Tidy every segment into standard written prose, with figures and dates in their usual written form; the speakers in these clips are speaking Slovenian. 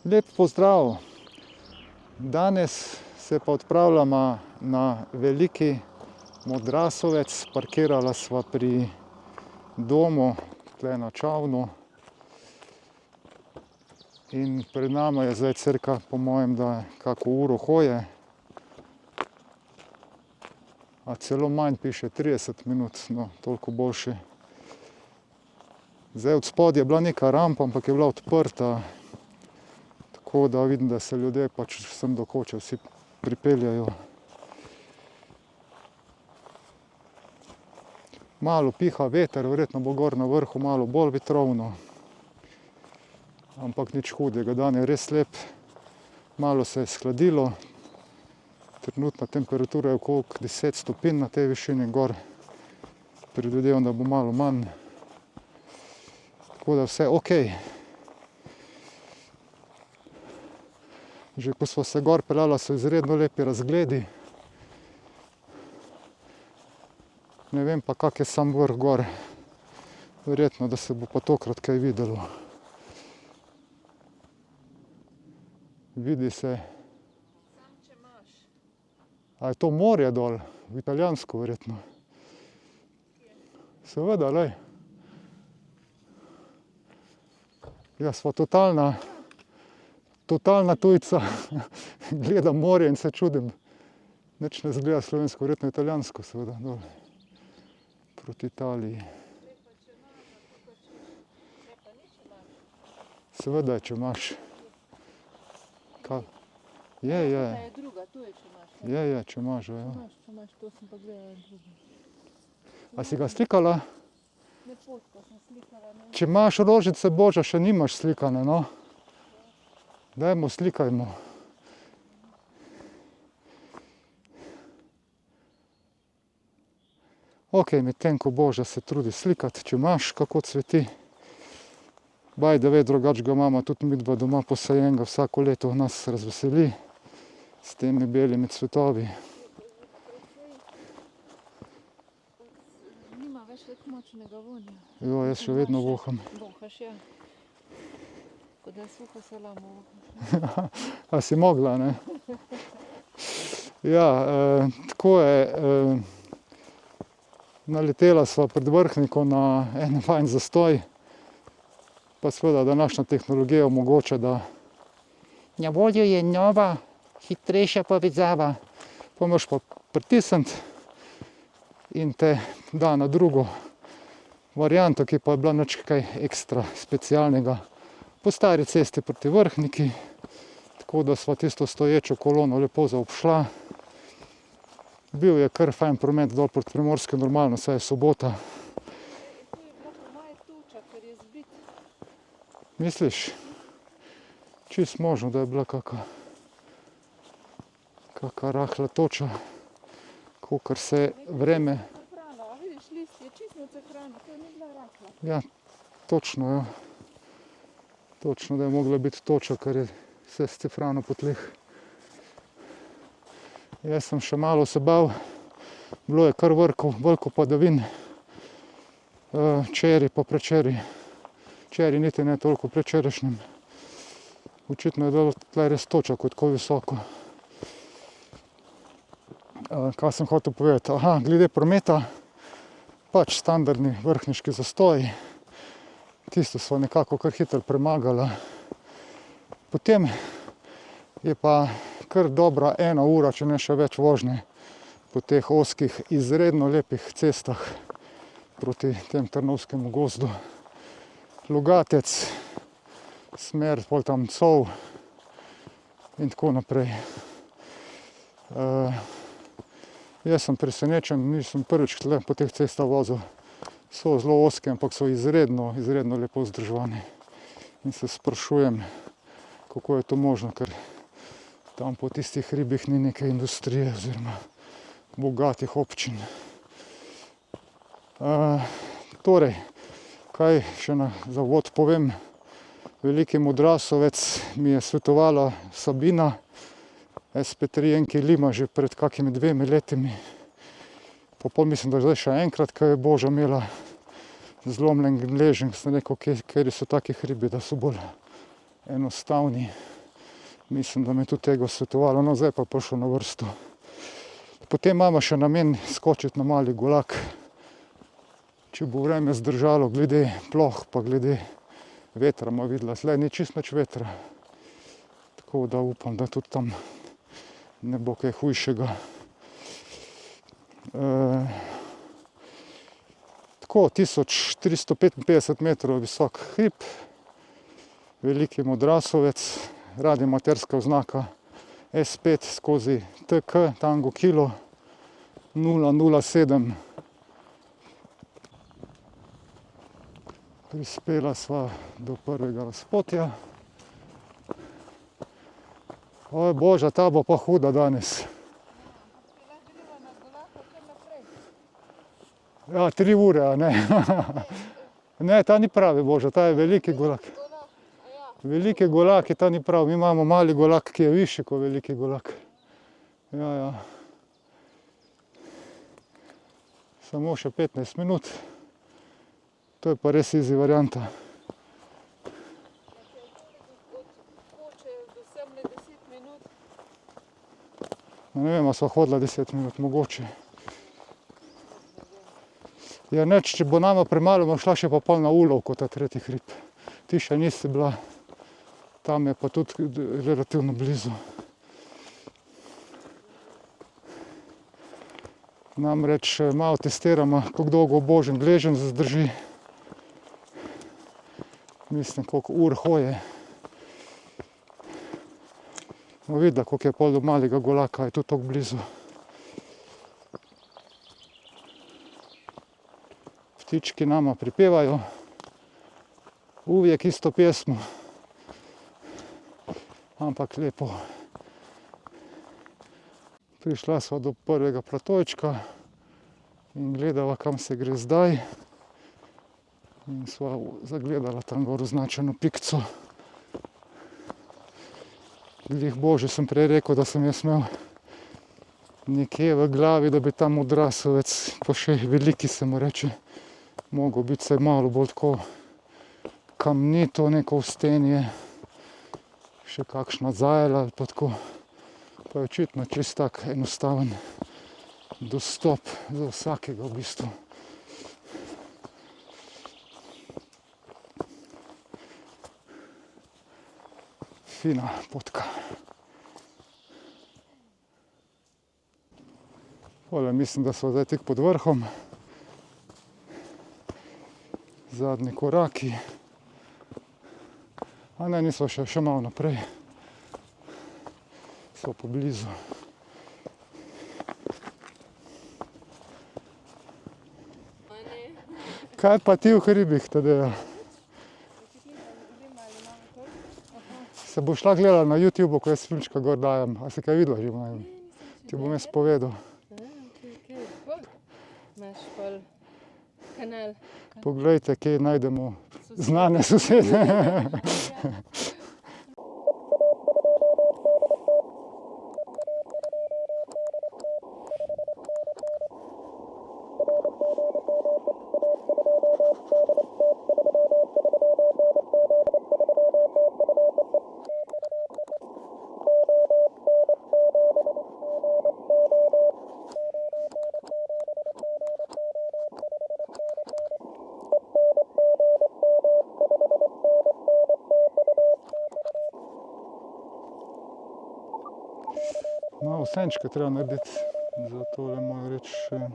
Lep pozdrav! Danes se pa odpravljamo na Veliki Modrasovec. Parkirala sva pri domu, tle na Čavnu. In pred nama je zdaj cirka, po mojem, da kako uro hoje. A celo manj piše, 30 minut, no, toliko boljše. Zdaj od spodaj je bila neka rampa, ampak je bila odprta. Tako da vidim, da se ljudje pač sem do koče vsi pripeljajo. Malo piha veter, verjetno bo gor na vrhu malo bolj vetrovno. Ampak nič hudega, dan je res lep. Malo se je shladilo. Trenutna temperatura je okrog 10 stopinj na tej višini gor. Predvidevam, da bo malo manj. Tako da vse okej. Že ko smo se gor peljala, so izredno lepi razgledi. Ne vem pa, kak je sam vrh gor. Verjetno, da se bo pa tokrat kaj videlo. Vidi se. A je to morje dol? V italijansko verjetno. Seveda, lej. Jaz sva totalna tujca. Gledam morje in se čudim. Nič ne zgleda slovensko, verjetno italijansko, seveda, dol. Proti Italiji. Seveda je Čemaš. Je. Je, Čemaž, ja. A si ga slikala? Če imaš rožice božja, še nimaš slikane, no. Dajmo, slikajmo. Okej, medtem ko Božja se trudi slikati, če imaš, kako cveti. By the way, drugače ga imamo tudi midva doma posajenega, vsako leto nas razveseli s temi belimi cvetovi. Nima več tako močnega vonja. Jo, jaz še vedno voham. Vohaš, ja. Ko da je suho salamo vohaš. A si mogla, ne? Ja, tako je. Naletela sva pred Vrhnikom na en fajn zastoj. Pa seveda današnja tehnologija omogoča, da na voljo je nova, hitrejša povezava. Pa moraš pa pritisniti in te da na drugo varianto, ki pa je bila nič kaj ekstra specialnega. Po stari cesti proti Vrhniki, tako da sva tisto stoječo kolono lepo zaobšla. Bil je kar fajn promet dol proti Primorske, normalno, saj je sobota. Tu je bila po moje tuča, ker je zbit. Misliš? Čisto možno, da je bila kaka rahla toča, kakor se vreme. A vidiš, list je čisto hrana, to ni bila rahla. Ja, točno, ja. Točno, da je mogla biti toča, ker je vse scefrano po tleh. Jaz sem še malo se bal, bilo je kar veliko padavin, včeraj pa prečeraj. Včeraj niti ne toliko, prečerajšnjem. Očitno je bilo tle res toča, kot tako visoko. Kaj sem hotel povedati? Aha, glede prometa, pač standardni vrhniški zastoj. Tisto sva nekako kar hitro premagala. Potem je pa kar dobra 1 ura, če ne še več vožnje po teh ozkih, izredno lepih cestah proti tem Trnovskemu gozdu. Logatec, smer pol tam Cov in tako naprej. Jaz sem presenečen, nisem prvič tle po teh cestah vozil. So zelo ozke, ampak so izredno lepo vzdrževane. In se sprašujem, kako je to možno, ker tam po tistih hribih ni neke industrije oziroma bogatih občin. Torej, kaj še za uvod povem. Veliki Modrasovec mi je svetovala Sabina, SP3 Lima, že pred kakimi 2 letimi. Pa pol mislim, da zdaj še enkrat, ko je Boža imela zlomljen gleženj, sem rekel, kateri so taki hribi, da so bolj enostavni. Mislim, da mi je tudi tega svetovalo, no zdaj pa prišel na vrsto. Potem imamo še namen skočiti na Mali Gulag. Če bo vreme zdržalo, glede ploh pa glede vetra, ima videla, tle ni čist nič vetra. Tako da upam, da tudi tam ne bo kaj hujšega. Tako, 1355 metrov visok hrib, Veliki Modrasovec, radioamaterska oznaka S5/TK, Tango Kilo 007. Prispela sva do prvega razpotja. Oj boža, ta bo pa huda danes. Ja, 3 ure, a ne. Ne, ta ni pravi boža, ta je Veliki Gulag. Veliki Gulag je ta ni prav, mi imamo Mali Gulag, ki je višji kot Veliki Gulag. Ja, ja. Samo še 15 minut. To je pa res easy varianta. Ne vem, a sva hodila 10 minut, mogoče. Ja, nič, če bo nama premalo, bom šla še pa pol na Ulovko, ta tretji hrib. Ti še nisi bila, tam je pa tudi relativno blizu. Namreč malo testiramo, kako dolgo Božen gleženj zdrži. Mislim, koliko ur hoje. Bomo videla, koliko je pol do Malega Gulaka, je tudi tako blizu. Ptički nama pripevajo. Uvijek isto pjesmo. Ampak lepo. Prišla sva do prvega platojčka in gledala, kam se gre zdaj. In sva zagledala tam gor označeno pikco. Glih bože, sem prej rekel, da sem jaz imel nekje v glavi, da bi tam Modrasovec, pa še veliki se mu reče, mogel biti vsaj malo bolj tako kamnito neko vstenje, še kakšna zajla ali pa tako. Pa je očitno čist tak enostaven dostop za vsakega v bistvu. Fina potka. Tole, mislim, da smo zdaj tik pod vrhom. Zadnji koraki. A ne, nismo še malo naprej. So poblizu. Kaj pa ti v hribih, Tadeja? Se bo šla gledala na YouTubeu, ko jaz filmčka gor dajem. A si kaj videla že mojem? Ti bom jaz povedal. Imaš pol kanal. Poglejte, kje najdemo znane sosede. Malo senčka treba narediti, za tole mojo reč še.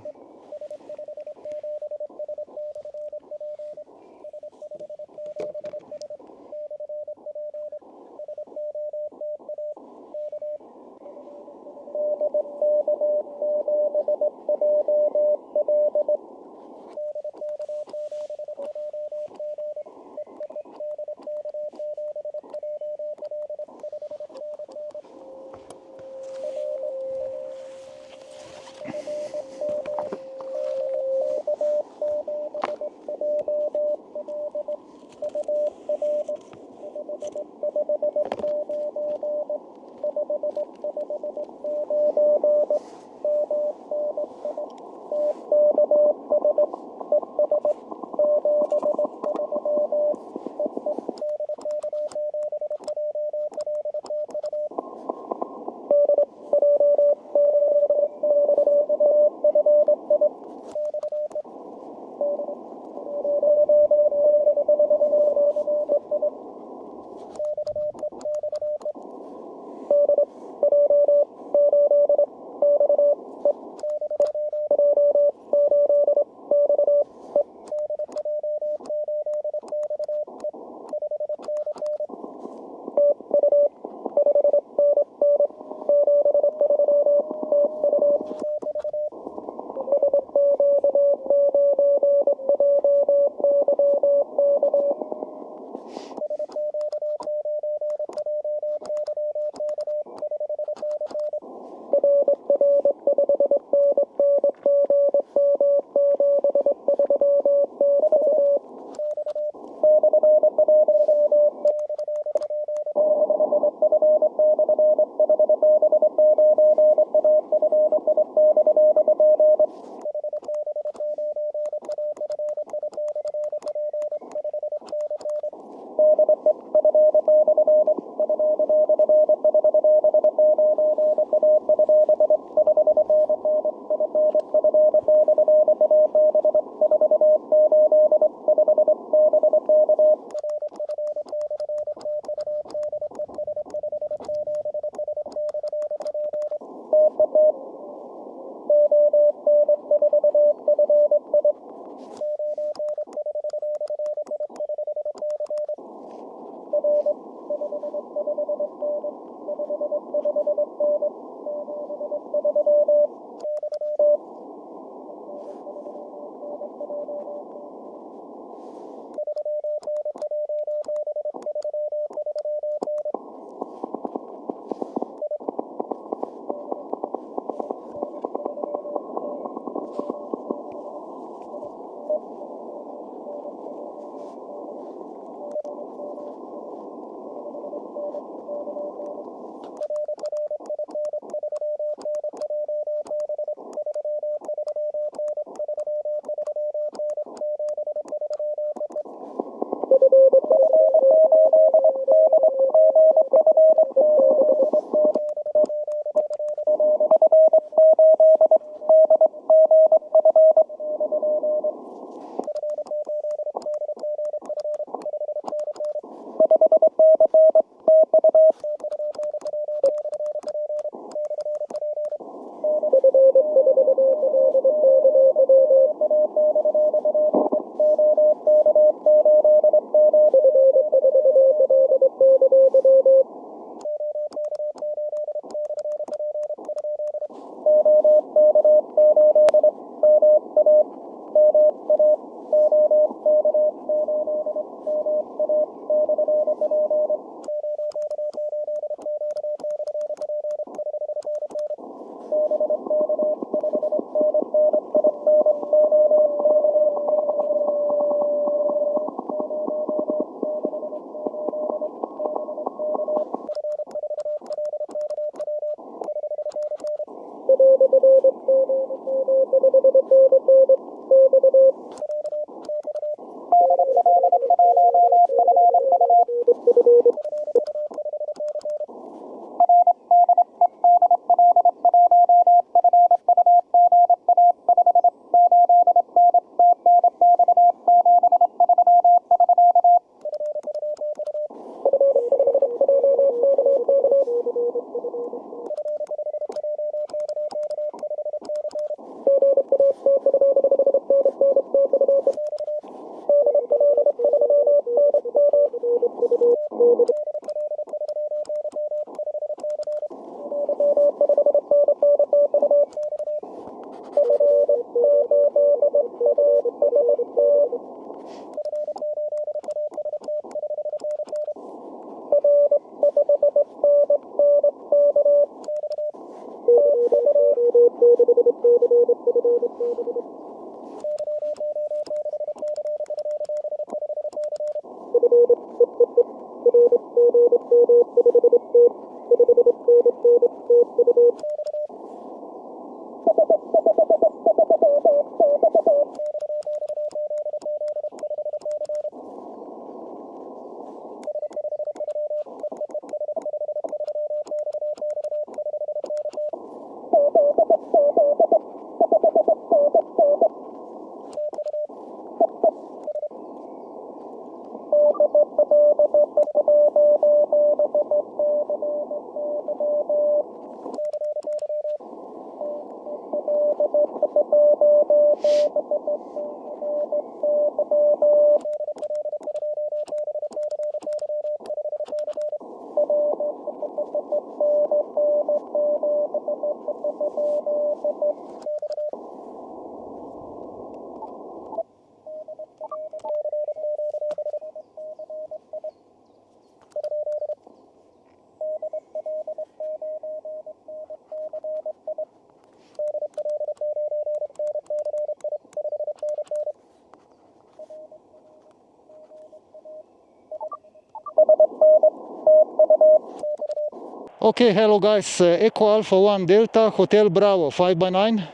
Okay, hello guys, Echo Alpha 1 Delta, Hotel Bravo, 5 by 9. Okay,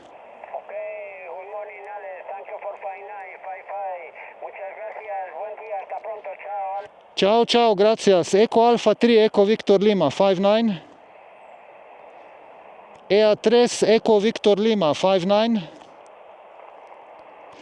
good morning, Alex. Thank you for 5955. Muchas gracias. Buen día. Hasta pronto. Chao, Alex. Ciao, ciao, gracias. Echo Alpha 3, Echo Victor Lima, 5-9. EA3, Echo Victor Lima, 5-9.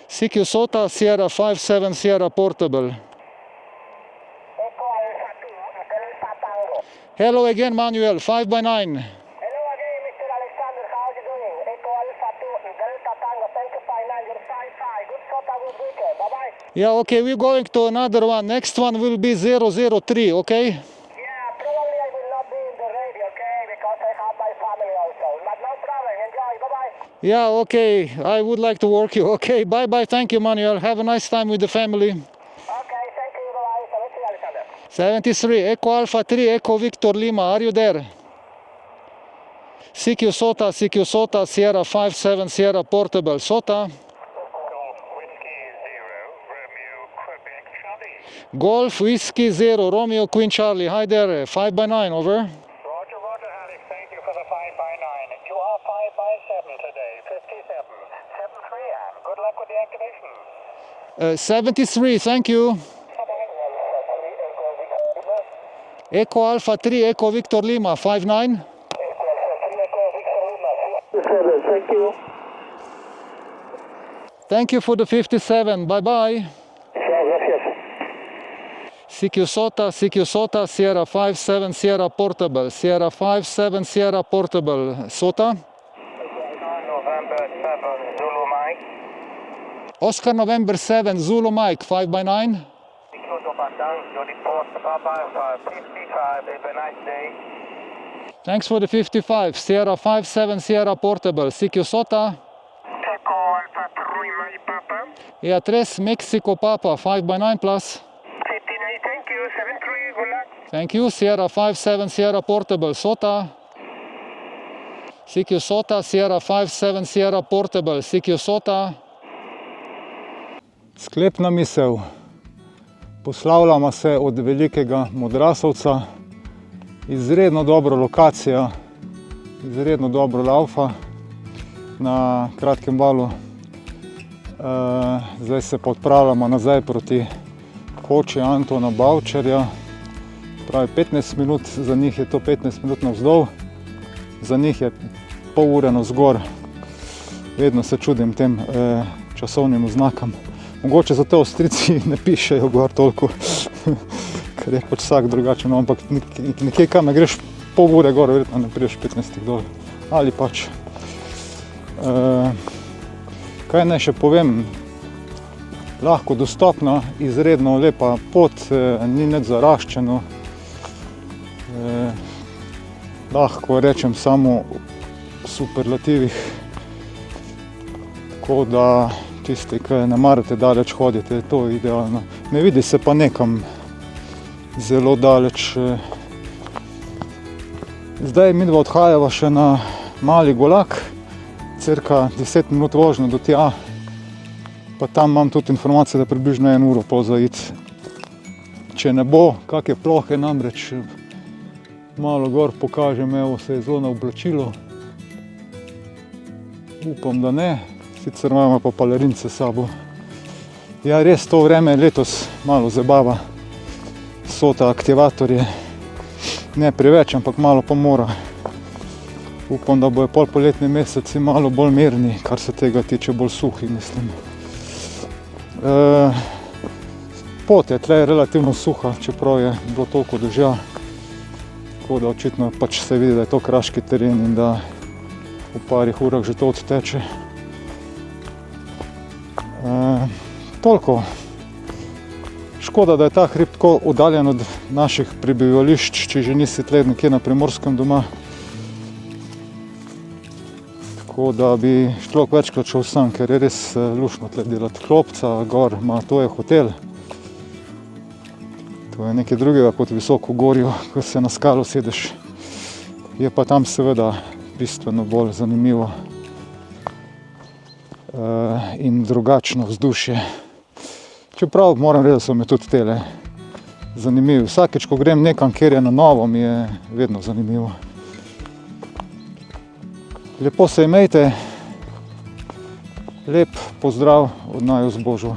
CQ Sota, Sierra 5-7, Sierra Portable. Echo Alpha 2, Hotel Alpha Tango. Hello again, Manuel, 5 by 9. Hello again, Mr. Alexander. How are you doing? Echo Alpha 2, Delta Tango, thank you, 59. You're 5-5. Good shot, good weekend. Bye-bye. Yeah, okay, we're going to another one. Next one will be 003, okay? Yeah, probably I will not be in the radio, okay? Because I have my family also. But no problem. Enjoy. Bye-bye. Yeah, okay, I would like to work you. Okay, bye-bye. Thank you, Manuel. Have a nice time with the family. Okay, thank you. Bye-bye. Salut, Alexander. 73, Echo Alpha 3, Echo Victor Lima, are you there? CQ Sota, Sierra 57, Sierra Portable, Sota. Golf Whiskey 0, Romeo Queen Charlie, hi there, 5x9, over. Roger, Roger, Alex. Thank you for the 5x9. You are 5x7 today, 57. 7-3, and good luck with the activation. 73, thank you. Echo Alpha 3, Echo Victor Lima, 5-9. Thank you. Thank you for the 57, bye-bye. CQ Sota, Sierra 57, Sierra Portable, Sierra 57, Sierra Portable, Sota. November 7, Zulu Mike. Oscar November 7, Zulu Mike, 5x9. Kyoto Bandang, your report to Papa 55. Have a nice day. Thanks for the 55, Sierra 57, Sierra Portable, CQ Sota. Echo Alpha 3, my Papa. Yeah, 3, Mexico Papa, 5x9 plus. 59, thank you. 7-3, good luck. Thank you, Sierra 57, Sierra Portable, Sota. CQ Sota, Sierra 57, Sierra Portable, CQ Sota. Sklepna misel. Poslavljamo se od velikega Modrasovca. Izredno dobra lokacija, izredno dobro laufa na kratkem valu. Zdaj se pa odpravljamo nazaj proti koči Antona Bavčarja. Pravi 15 minut, za njih je to 15 minut navzdol, za njih je pol ure navzgor. Vedno se čudim tem časovnim oznakam. Mogoče zato Avstrijci ne pišejo gor toliko, ker je pač vsak drugačen, ampak nekje kam ne greš pol ure gor, verjetno ne prideš 15 dol. Ali pač. Kaj naj še povem? Lahko dostopna, izredno lepa pot, ni nič zaraščeno. Lahko rečem samo v superlativih. Tako da tisti, ki ne marate daleč hoditi, je to idealno. Ne vidi se pa nekam zelo daleč. Zdaj midva odhajava še na Mali Golak, cirka 10 minut vožnje do tja. Pa tam imam tudi informacijo, da približno 1 uro pol za iti. Če ne bo, kakšne plohe, namreč malo gor pokažem, evo se je zelo naoblačilo. Upam, da ne, sicer imamo pa palerince s sabo. Ja, res to vreme letos malo zabava. Sota aktivatorje, ne preveč, ampak malo pa mora. Upam, da bojo pol poletni meseci malo bolj mirni, kar se tega tiče, bolj suhi, mislim. Pot je tle relativno suha, čeprav je bilo toliko dežja. Tako da očitno pač se vidi, da je to kraški teren in da v parih urah že to odteče. Toliko. Škoda, da je ta hrib tako oddaljen od naših prebivališč, če že nisi tle nekje na Primorskem doma. Tako da bi človek večkrat šel sam, ker je res luštno tle delati. Klopca gor ima, to je hotel. To je nekaj drugega kot visoko gorju, ko se na skalo sedeš. Je pa tam seveda bistveno bolj zanimivo in drugačno vzdušje. Čeprav moram reči, da so mi tudi tele zanimivi. Vsakič, ko grem nekam, kjer je na novo, mi je vedno zanimivo. Lepo se imejte, lep pozdrav od naju z Božo.